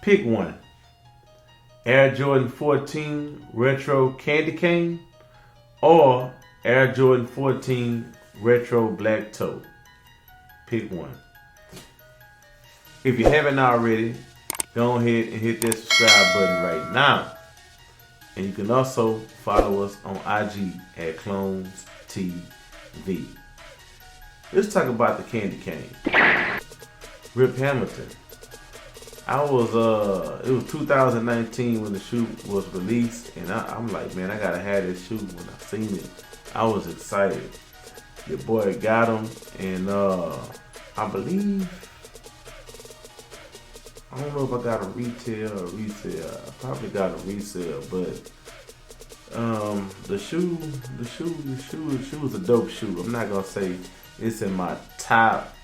Pick one. Air Jordan 14 Retro Candy Cane or Air Jordan 14 Retro Black Toe. Pick one. If you haven't already, go ahead and hit that subscribe button right now. And you can also follow us on IG at Clones TV. Let's talk about the candy cane. Rip Hamilton. It was 2019 when the shoe was released, and I'm like, man, I gotta have this shoe. When I seen it, I was excited. Your boy got him, and I believe, I don't know if I got a retail or resale. I probably got a resale, but the shoe is a dope shoe. I'm not gonna say it's in my top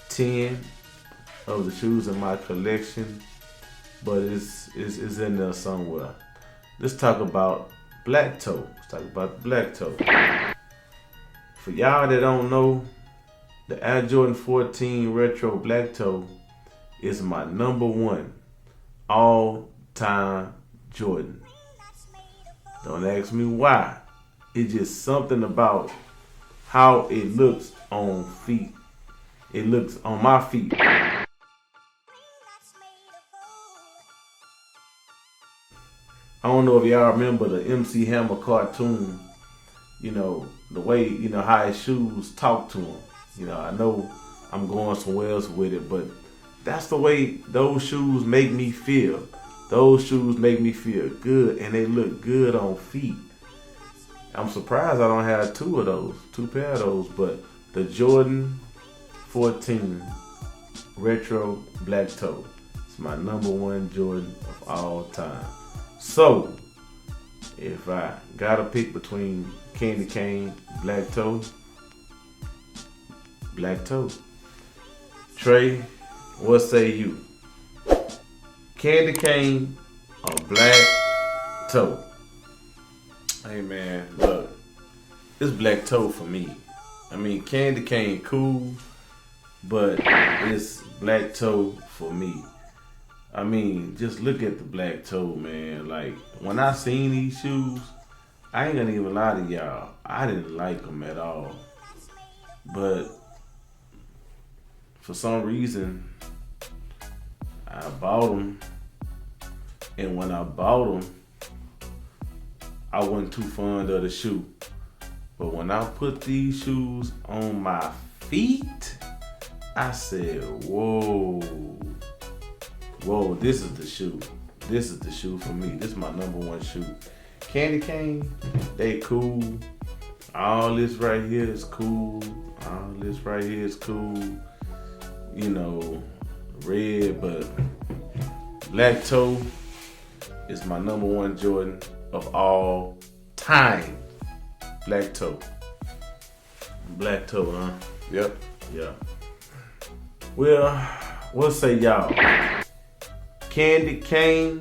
10 of the shoes in my collection, but it's in there somewhere. Let's talk about Black Toe. Let's talk about the Black Toe. For y'all that don't know, the Air Jordan 14 Retro Black Toe is my number one all-time Jordan. Don't ask me why. It's just something about how it looks on feet. It looks on my feet. I don't know if y'all remember the MC Hammer cartoon, the way, how his shoes talk to him. I know I'm going somewhere else with it, but that's the way those shoes make me feel. Those shoes make me feel good, and they look good on feet. I'm surprised I don't have two pair of those, but the Jordan 14 Retro Black Toe is my number one Jordan of all time. So, if I gotta pick between candy cane, black toe, Black Toe. Trey, what say you? Candy cane or black toe? Hey man, look, it's Black Toe for me. I mean, candy cane cool, but it's Black Toe for me. I mean, just look at the Black Toe, man. Like, when I seen these shoes, I ain't gonna even lie to y'all, I didn't like them at all. But for some reason, I bought them. And when I bought them, I wasn't too fond of the shoe. But when I put these shoes on my feet, I said, whoa, this is the shoe. This is the shoe for me. This is my number one shoe. Candy cane, they cool. All this right here is cool. All this right here is cool. Red, but Black Toe is my number one Jordan of all time. Black Toe. Black Toe, huh? Yep. Yeah. Well, what say y'all? Candy cane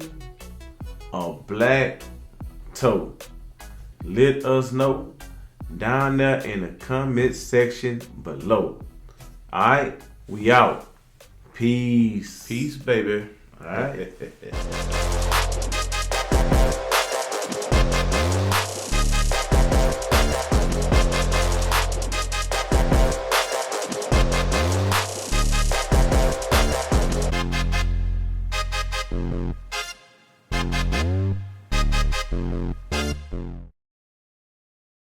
or Black Toe? Let us know down there in the comment section below. Alright, we out. Peace. Peace, baby. Alright.